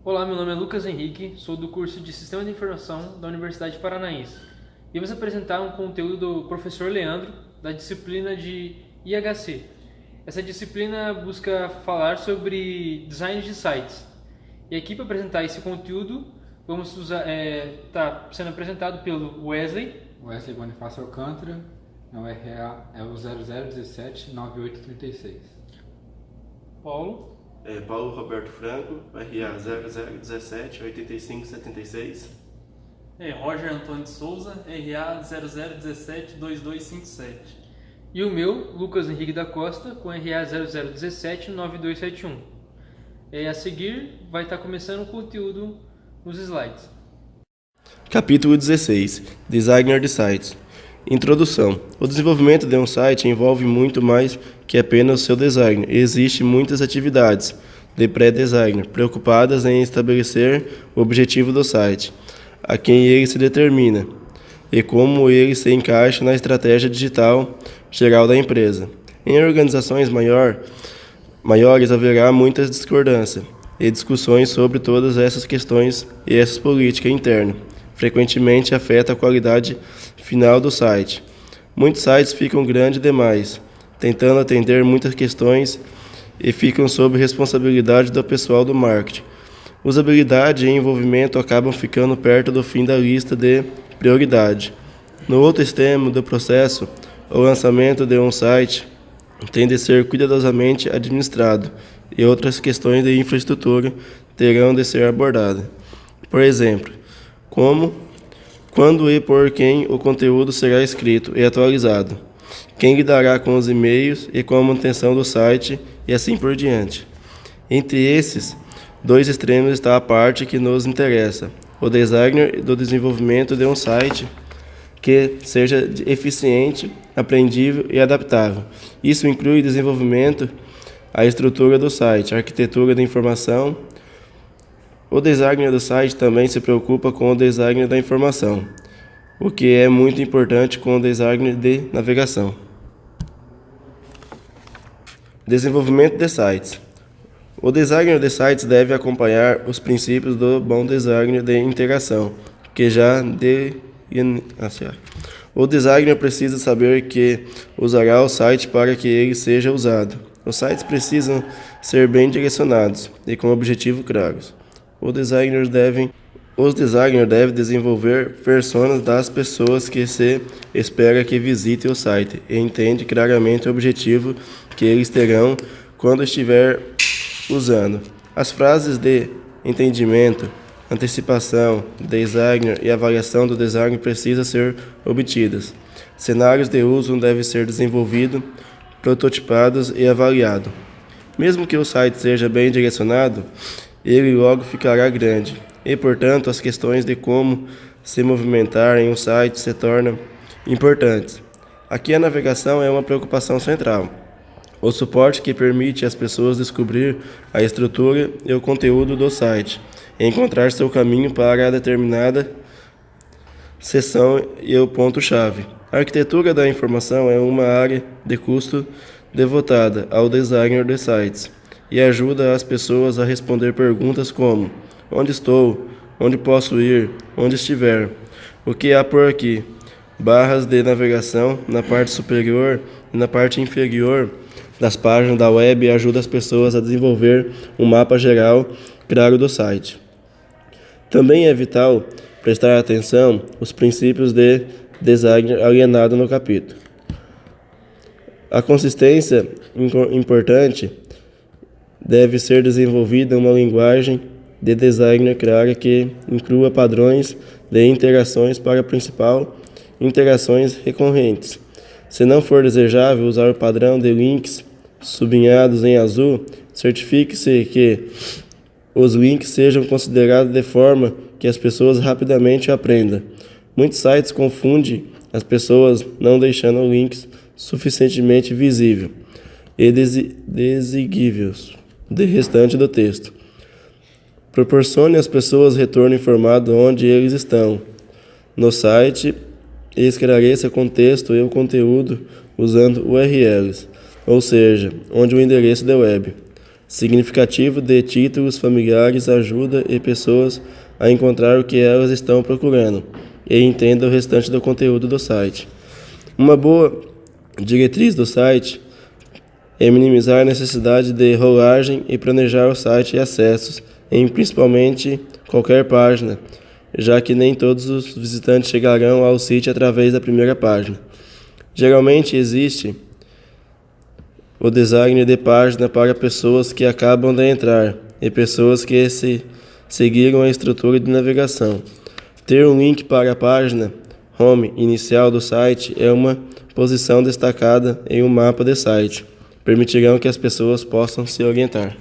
Olá, meu nome é Lucas Henrique, sou do curso de Sistema de Informação da Universidade Paranaense e vamos apresentar um conteúdo do professor Leandro, da disciplina de IHC. Essa disciplina busca falar sobre design de sites. E aqui para apresentar esse conteúdo, vamos usar, está sendo apresentado pelo Wesley. Wesley Bonifácio Alcântara, o RA é o 00179836. Paulo. Paulo Roberto Franco, RA 0017 8576. Roger Antônio de Souza, RA 0017 2257. E o meu, Lucas Henrique da Costa, com RA 0017 9271. A seguir, vai estar começando o conteúdo nos slides. Capítulo 16. Designer de sites. Introdução. O desenvolvimento de um site envolve muito mais que apenas o seu design. Existem muitas atividades de pré-designer preocupadas em estabelecer o objetivo do site, a quem ele se determina e como ele se encaixa na estratégia digital geral da empresa. Em organizações maiores haverá muita discordância e discussões sobre todas essas questões e essas políticas internas. Frequentemente afeta a qualidade final do site. Muitos sites ficam grandes demais, tentando atender muitas questões e ficam sob responsabilidade do pessoal do marketing. Usabilidade e envolvimento acabam ficando perto do fim da lista de prioridade. No outro extremo do processo, o lançamento de um site tem de ser cuidadosamente administrado e outras questões de infraestrutura terão de ser abordadas. Por exemplo, como, quando e por quem o conteúdo será escrito e atualizado, quem lidará com os e-mails e com a manutenção do site e assim por diante. Entre esses dois extremos está a parte que nos interessa, o designer do desenvolvimento de um site que seja eficiente, aprendível e adaptável. Isso inclui desenvolvimento, a estrutura do site, a arquitetura da informação. O designer do site também se preocupa com o design da informação, o que é muito importante com o design de navegação. Desenvolvimento de sites. O designer de sites deve acompanhar os princípios do bom design de integração, que já o designer precisa saber que usará o site para que ele seja usado. Os sites precisam ser bem direcionados e com objetivos claros. Os designers devem desenvolver personas das pessoas que se espera que visitem o site e entende claramente o objetivo que eles terão quando estiver usando. As frases de entendimento, antecipação, designer e avaliação do design precisam ser obtidas. Cenários de uso devem ser desenvolvidos, prototipados e avaliados. Mesmo que o site seja bem direcionado, ele logo ficará grande, e, portanto, as questões de como se movimentar em um site se tornam importantes. Aqui a navegação é uma preocupação central. O suporte que permite às pessoas descobrir a estrutura e o conteúdo do site, e encontrar seu caminho para a determinada seção e o ponto-chave. A arquitetura da informação é uma área de custo devotada ao designer de sites e ajuda as pessoas a responder perguntas como: onde estou? Onde posso ir? Onde estiver? O que há por aqui? Barras de navegação na parte superior e na parte inferior das páginas da web ajuda as pessoas a desenvolver um mapa geral claro do site. Também é vital prestar atenção aos princípios de design alienado no capítulo. A consistência importante deve ser desenvolvida uma linguagem de design clara que inclua padrões de interações para a principal interações recorrentes. Se não for desejável usar o padrão de links sublinhados em azul, certifique-se que os links sejam considerados de forma que as pessoas rapidamente aprendam. Muitos sites confundem as pessoas não deixando links suficientemente visíveis e desigíveis do restante do texto. Proporcione às pessoas retorno informado onde eles estão no site e esclareça o contexto e o conteúdo usando URLs, ou seja, onde o endereço da web. significativo de títulos familiares ajuda e pessoas a encontrar o que elas estão procurando e entenda o restante do conteúdo do site. Uma boa diretriz do site é minimizar a necessidade de rolagem e planejar o site e acessos em principalmente qualquer página, já que nem todos os visitantes chegarão ao sítio através da primeira página. Geralmente existe o design de página para pessoas que acabam de entrar e pessoas que seguiram a estrutura de navegação. Ter um link para a página home inicial do site é uma posição destacada em um mapa de site. Permitirão que as pessoas possam se orientar.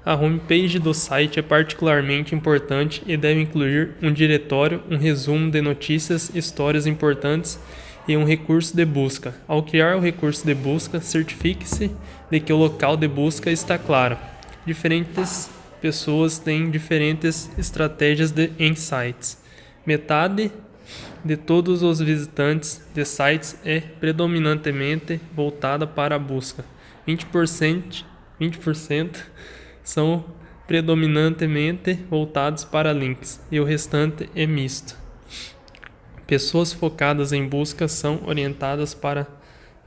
A homepage do site é particularmente importante e deve incluir um diretório, um resumo de notícias, histórias importantes e um recurso de busca. Ao criar o recurso de busca, certifique-se de que o local de busca está claro. Diferentes pessoas têm diferentes estratégias em sites. Metade de todos os visitantes de sites é predominantemente voltada para a busca. 20% são predominantemente voltados para links e o restante é misto. Pessoas focadas em busca são orientadas para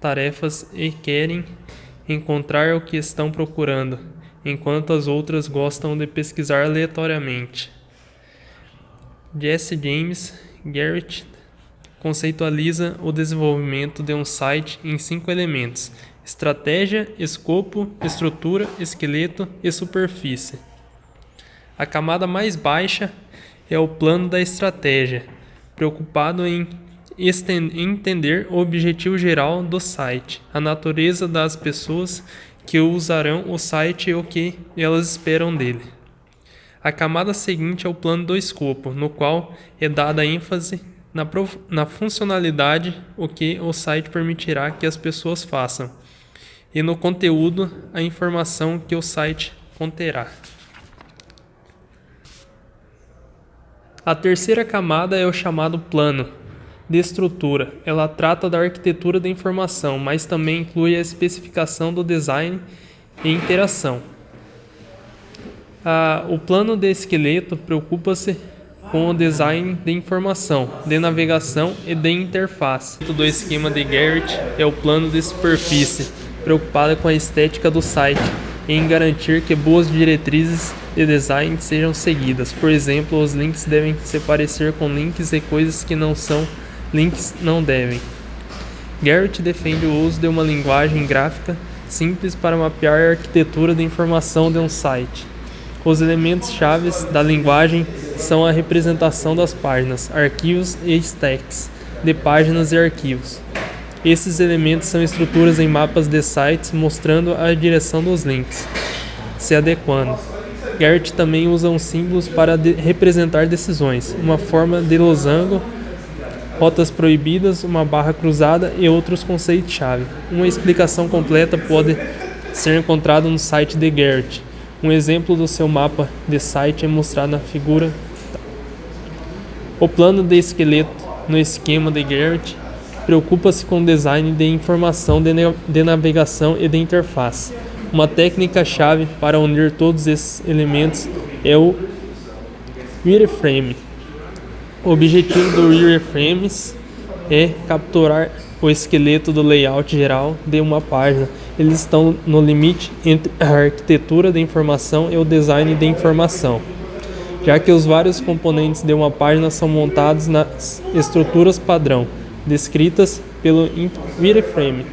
tarefas e querem encontrar o que estão procurando, enquanto as outras gostam de pesquisar aleatoriamente. Jesse James Garrett conceitualiza o desenvolvimento de um site em 5 elementos: estratégia, escopo, estrutura, esqueleto e superfície. A camada mais baixa é o plano da estratégia, preocupado em entender o objetivo geral do site, a natureza das pessoas que usarão o site e o que elas esperam dele. A camada seguinte é o plano do escopo, no qual é dada ênfase na funcionalidade, o que o site permitirá que as pessoas façam, e no conteúdo, a informação que o site conterá. A terceira camada é o chamado plano de estrutura. Ela trata da arquitetura da informação, mas também inclui a especificação do design e interação. O plano de esqueleto preocupa-se com o design de informação, de navegação e de interface. Do esquema de Garrett é o plano de superfície, preocupada com a estética do site e em garantir que boas diretrizes de design sejam seguidas. Por exemplo, os links devem se parecer com links e coisas que não são links não devem. Garrett defende o uso de uma linguagem gráfica simples para mapear a arquitetura de informação de um site. Os elementos-chave da linguagem são a representação das páginas, arquivos e stacks de páginas e arquivos. Esses elementos são estruturas em mapas de sites mostrando a direção dos links, se adequando. Garrett também usa símbolos para representar decisões, uma forma de losango, rotas proibidas, uma barra cruzada e outros conceitos-chave. Uma explicação completa pode ser encontrada no site de Garrett. Um exemplo do seu mapa de site é mostrado na figura. O plano de esqueleto no esquema de Garrett preocupa-se com o design de informação de navegação e de interface. Uma técnica-chave para unir todos esses elementos é o wireframe. O objetivo do wireframes é capturar o esqueleto do layout geral de uma página. Eles estão no limite entre a arquitetura de informação e o design de informação, já que os vários componentes de uma página são montados nas estruturas padrão, descritas pelo wireframe.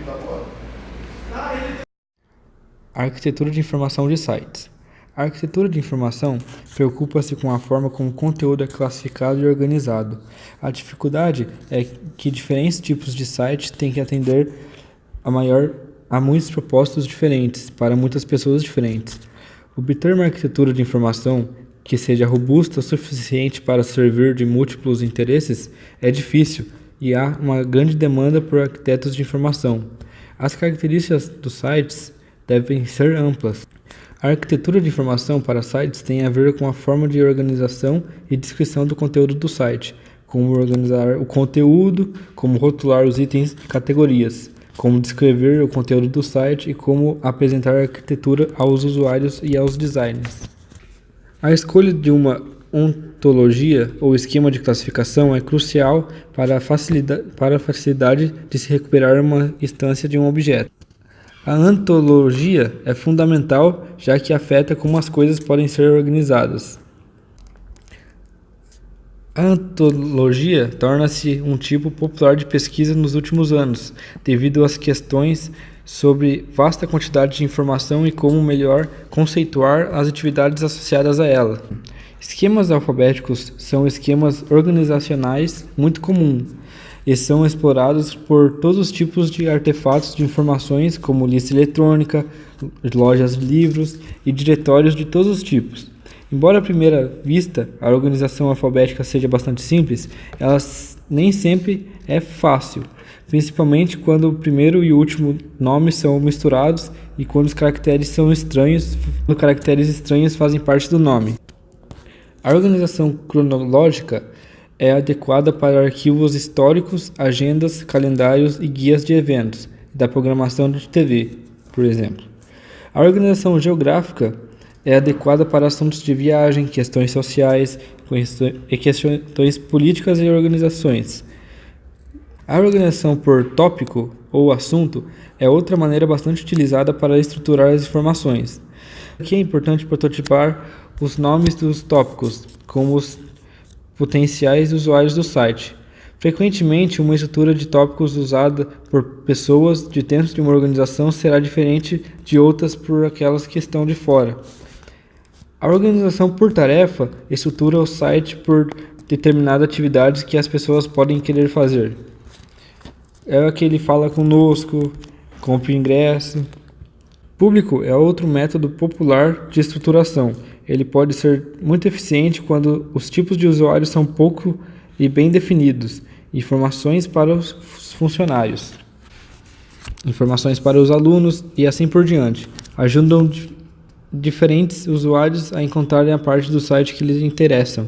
Arquitetura de informação de sites. A arquitetura de informação preocupa-se com a forma como o conteúdo é classificado e organizado. A dificuldade é que diferentes tipos de sites têm que atender a muitos propósitos diferentes, para muitas pessoas diferentes. Obter uma arquitetura de informação que seja robusta o suficiente para servir de múltiplos interesses é difícil e há uma grande demanda por arquitetos de informação. As características dos sites devem ser amplas. A arquitetura de informação para sites tem a ver com a forma de organização e descrição do conteúdo do site, como organizar o conteúdo, como rotular os itens e categorias, como descrever o conteúdo do site e como apresentar a arquitetura aos usuários e aos designers. A escolha de uma ontologia ou esquema de classificação é crucial para a facilidade de se recuperar uma instância de um objeto. A ontologia é fundamental, já que afeta como as coisas podem ser organizadas. A ontologia torna-se um tipo popular de pesquisa nos últimos anos, devido às questões sobre vasta quantidade de informação e como melhor conceituar as atividades associadas a ela. Esquemas alfabéticos são esquemas organizacionais muito comuns e são explorados por todos os tipos de artefatos de informações, como lista eletrônica, lojas de livros e diretórios de todos os tipos. Embora à primeira vista a organização alfabética seja bastante simples, ela nem sempre é fácil, principalmente quando o primeiro e o último nome são misturados e quando os caracteres são estranhos, quando caracteres estranhos fazem parte do nome. A organização cronológica é adequada para arquivos históricos, agendas, calendários e guias de eventos, da programação de TV, por exemplo. A organização geográfica é adequada para assuntos de viagem, questões sociais e questões políticas e organizações. A organização por tópico ou assunto é outra maneira bastante utilizada para estruturar as informações. Aqui é importante prototipar os nomes dos tópicos, como os potenciais usuários do site. Frequentemente, uma estrutura de tópicos usada por pessoas de dentro de uma organização será diferente de outras por aquelas que estão de fora. A organização por tarefa estrutura o site por determinadas atividades que as pessoas podem querer fazer. É aquele fala conosco, compre ingresso. Público é outro método popular de estruturação. Ele pode ser muito eficiente quando os tipos de usuários são pouco e bem definidos. Informações para os funcionários, informações para os alunos e assim por diante. Ajudam diferentes usuários a encontrarem a parte do site que lhes interessam.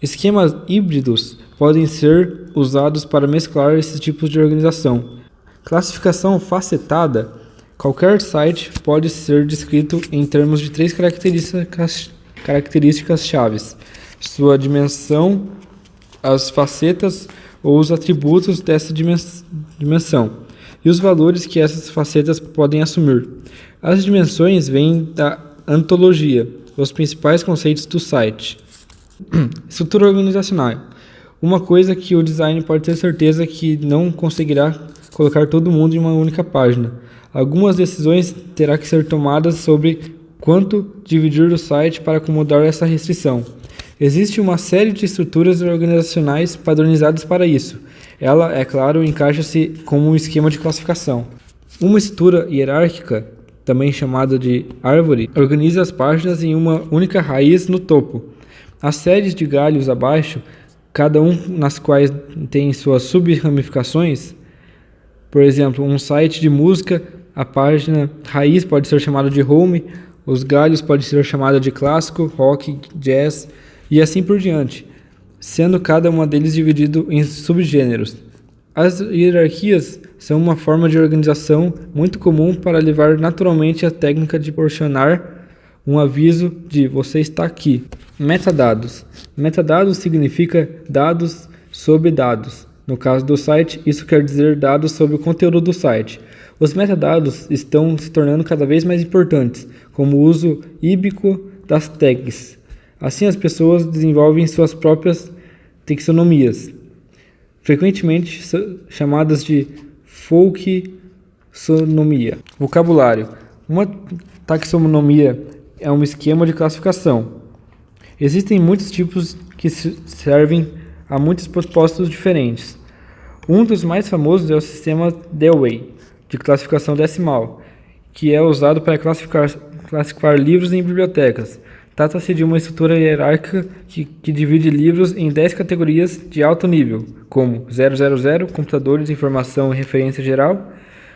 Esquemas híbridos podem ser usados para mesclar esses tipos de organização. Classificação facetada. Qualquer site pode ser descrito em termos de 3 características chaves: sua dimensão, as facetas ou os atributos dessa dimensão e os valores que essas facetas podem assumir. As dimensões vêm da ontologia, os principais conceitos do site. Estrutura organizacional. Uma coisa que o design pode ter certeza que não conseguirá colocar todo mundo em uma única página. Algumas decisões terá que ser tomadas sobre quanto dividir o site para acomodar essa restrição. Existe uma série de estruturas organizacionais padronizadas para isso. Ela, é claro, encaixa-se como um esquema de classificação. Uma estrutura hierárquica, também chamada de árvore, organiza as páginas em uma única raiz no topo. As séries de galhos abaixo, cada um nas quais tem suas sub-ramificações. Por exemplo, um site de música, a página raiz pode ser chamada de home, os galhos podem ser chamados de clássico, rock, jazz e assim por diante, sendo cada uma deles dividido em subgêneros. As hierarquias são uma forma de organização muito comum para levar naturalmente a técnica de proporcionar um aviso de "você está aqui". Metadados. Metadados significa dados sobre dados. No caso do site, isso quer dizer dados sobre o conteúdo do site. Os metadados estão se tornando cada vez mais importantes, como o uso híbrido das tags. Assim, as pessoas desenvolvem suas próprias taxonomias, frequentemente chamadas de folksonomia. Vocabulário. Uma taxonomia é um esquema de classificação. Existem muitos tipos que servem a muitos propósitos diferentes. Um dos mais famosos é o sistema Dewey, de classificação decimal, que é usado para classificar livros em bibliotecas. Trata-se de uma estrutura hierárquica que divide livros em 10 categorias de alto nível, como 000, computadores, informação e referência geral,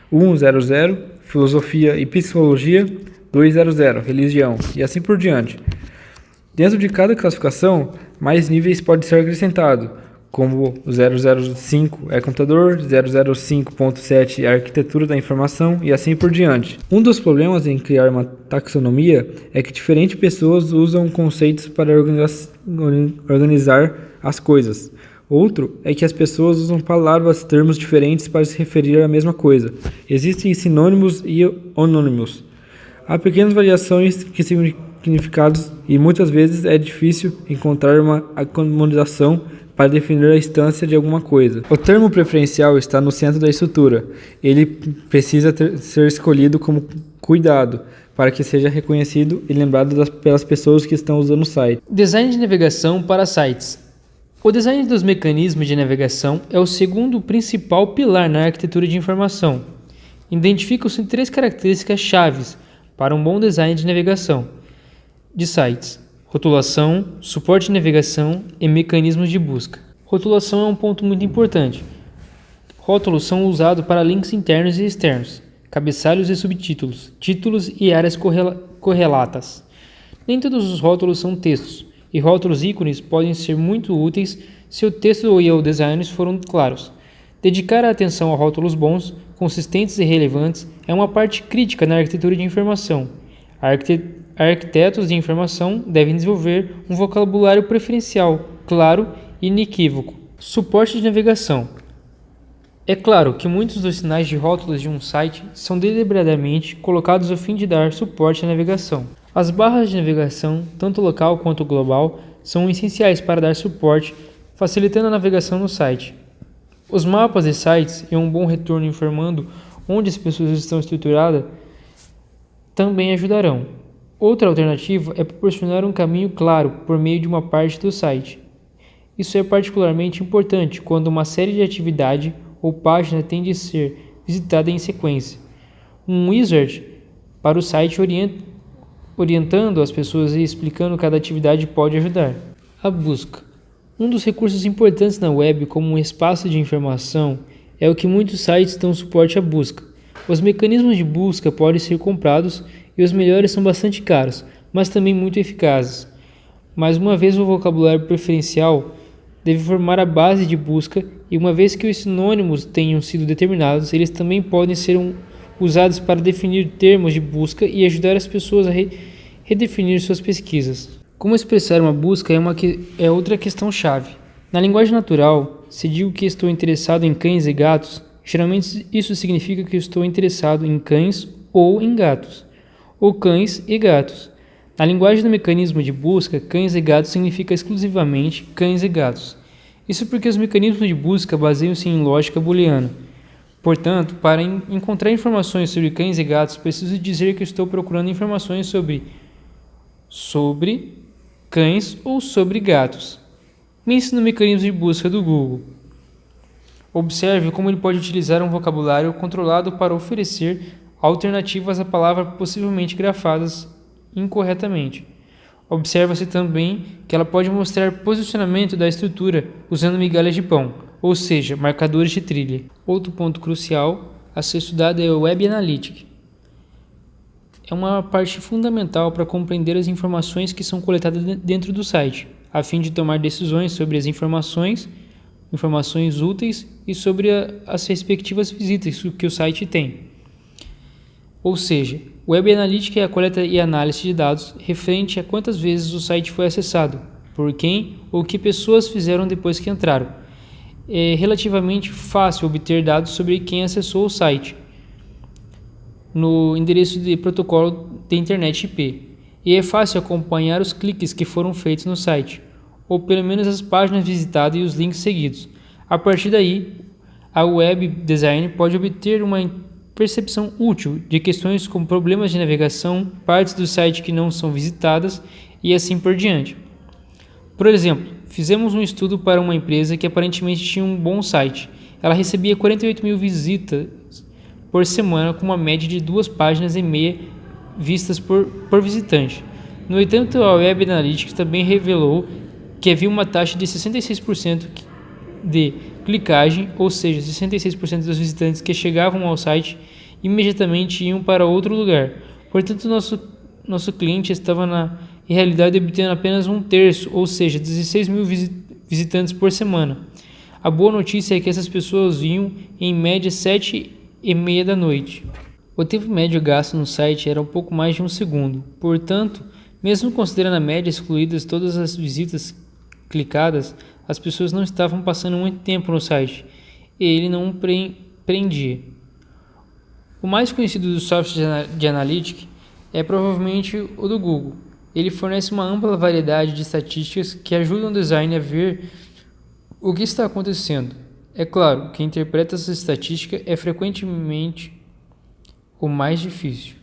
100, filosofia e psicologia, 200, religião, e assim por diante. Dentro de cada classificação, mais níveis podem ser acrescentados, como 005 é computador, 005.7 é arquitetura da informação e assim por diante. Um dos problemas em criar uma taxonomia é que diferentes pessoas usam conceitos para organizar as coisas. Outro é que as pessoas usam palavras, termos diferentes para se referir à mesma coisa. Existem sinônimos e onônimos. Há pequenas variações que significados e muitas vezes é difícil encontrar uma harmonização para definir a instância de alguma coisa. O termo preferencial está no centro da estrutura. Ele precisa ser escolhido com cuidado para que seja reconhecido e lembrado pelas pessoas que estão usando o site. Design de navegação para sites. O design dos mecanismos de navegação é o segundo principal pilar na arquitetura de informação. Identificam-se 3 características chaves para um bom design de navegação de sites: rotulação, suporte de navegação e mecanismos de busca. Rotulação é um ponto muito importante. Rótulos são usados para links internos e externos, cabeçalhos e subtítulos, títulos e áreas correlatas. Nem todos os rótulos são textos, e rótulos ícones podem ser muito úteis se o texto e o design foram claros. Dedicar a atenção a rótulos bons, consistentes e relevantes é uma parte crítica na arquitetura de informação. Arquitetos de informação devem desenvolver um vocabulário preferencial, claro e inequívoco. Suporte de navegação. É claro que muitos dos sinais de rótulos de um site são deliberadamente colocados a fim de dar suporte à navegação. As barras de navegação, tanto local quanto global, são essenciais para dar suporte, facilitando a navegação no site. Os mapas de sites e um bom retorno informando onde as pessoas estão estruturadas também ajudarão. Outra alternativa é proporcionar um caminho claro por meio de uma parte do site. Isso é particularmente importante quando uma série de atividade ou página tem de ser visitada em sequência. Um wizard para o site orientando as pessoas e explicando cada atividade pode ajudar. A busca. Um dos recursos importantes na web como um espaço de informação é o que muitos sites dão suporte à busca. Os mecanismos de busca podem ser comprados e os melhores são bastante caros, mas também muito eficazes. Mais uma vez, o vocabulário preferencial deve formar a base de busca e uma vez que os sinônimos tenham sido determinados, eles também podem ser usados para definir termos de busca e ajudar as pessoas a redefinir suas pesquisas. Como expressar uma busca é outra questão-chave. Na linguagem natural, se digo que estou interessado em cães e gatos, geralmente isso significa que estou interessado em cães ou em gatos, ou cães e gatos. Na linguagem do mecanismo de busca, cães e gatos significa exclusivamente cães e gatos. Isso porque os mecanismos de busca baseiam-se em lógica booleana. Portanto, para encontrar informações sobre cães e gatos, preciso dizer que estou procurando informações sobre cães ou sobre gatos. Pense no mecanismo de busca do Google. Observe como ele pode utilizar um vocabulário controlado para oferecer alternativas a palavras possivelmente grafadas incorretamente. Observa-se também que ela pode mostrar posicionamento da estrutura usando migalhas de pão, ou seja, marcadores de trilha. Outro ponto crucial a ser estudado é o Web Analytics. É uma parte fundamental para compreender as informações que são coletadas dentro do site, a fim de tomar decisões sobre as informações úteis e sobre as respectivas visitas que o site tem. Ou seja, o Web Analytics é a coleta e análise de dados referente a quantas vezes o site foi acessado, por quem ou que pessoas fizeram depois que entraram. É relativamente fácil obter dados sobre quem acessou o site no endereço de protocolo de internet IP, e é fácil acompanhar os cliques que foram feitos no site, ou pelo menos as páginas visitadas e os links seguidos. A partir daí, a web design pode obter uma percepção útil de questões como problemas de navegação, partes do site que não são visitadas e assim por diante. Por exemplo, fizemos um estudo para uma empresa que aparentemente tinha um bom site. Ela recebia 48 mil visitas por semana com uma média de 2 páginas e meia vistas por visitante. No entanto, a Web Analytics também revelou que havia uma taxa de 66% de clicagem, ou seja, 66% dos visitantes que chegavam ao site imediatamente iam para outro lugar. Portanto, nosso cliente estava na realidade obtendo apenas 1/3, ou seja, 16 mil visitantes por semana. A boa notícia é que essas pessoas vinham em média 7h30 da noite. O tempo médio gasto no site era um pouco mais de 1 segundo. Portanto, mesmo considerando a média excluídas todas as visitas clicadas, as pessoas não estavam passando muito tempo no site e ele não prendia. O mais conhecido dos softwares de Analytics é provavelmente o do Google. Ele fornece uma ampla variedade de estatísticas que ajudam o designer a ver o que está acontecendo. É claro que interpretar essa estatística é frequentemente o mais difícil.